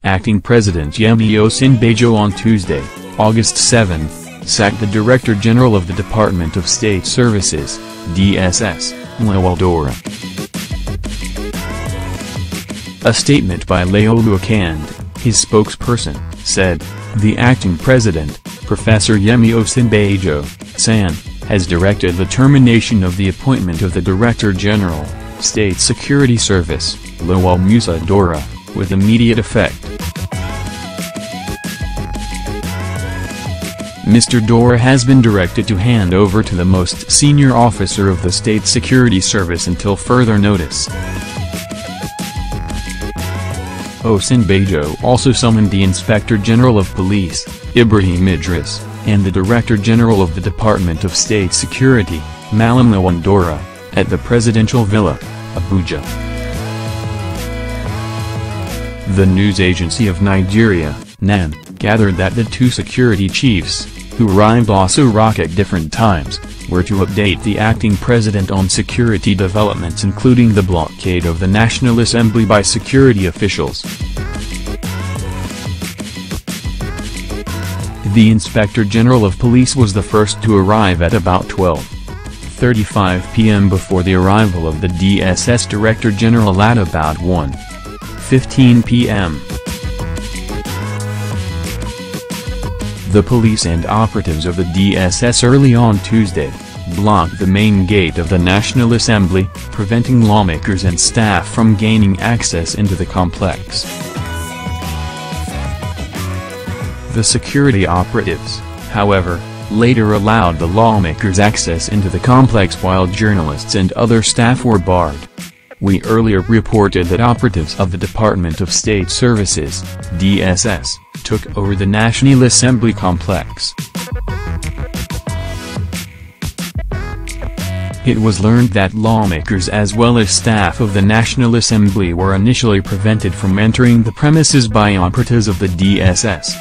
Acting President Yemi Osinbajo on Tuesday, August 7, sacked the Director General of the Department of State Services, DSS, Lawal Daura. A statement by Lawal, his spokesperson, said, "The acting president, Professor Yemi Osinbajo, SAN, has directed the termination of the appointment of the Director General, State Security Service, Lawal Daura, with immediate effect." Mr. Daura has been directed to hand over to the most senior officer of the State Security Service until further notice. Osinbajo also summoned the Inspector General of Police, IG Idris, and the Director General of the Department of State Security, Lawal Daura, at the Presidential Villa, Abuja. The news agency of Nigeria, NAN, gathered that the two security chiefs, who arrived also at different times, were to update the acting president on security developments including the blockade of the National Assembly by security officials. The Inspector General of Police was the first to arrive at about 12:35 p.m. before the arrival of the DSS Director General at about 1:15 p.m. The police and operatives of the DSS early on Tuesday blocked the main gate of the National Assembly, preventing lawmakers and staff from gaining access into the complex. The security operatives, however, later allowed the lawmakers access into the complex while journalists and other staff were barred. We earlier reported that operatives of the Department of State Services, DSS, took over the National Assembly complex. It was learned that lawmakers as well as staff of the National Assembly were initially prevented from entering the premises by operatives of the DSS.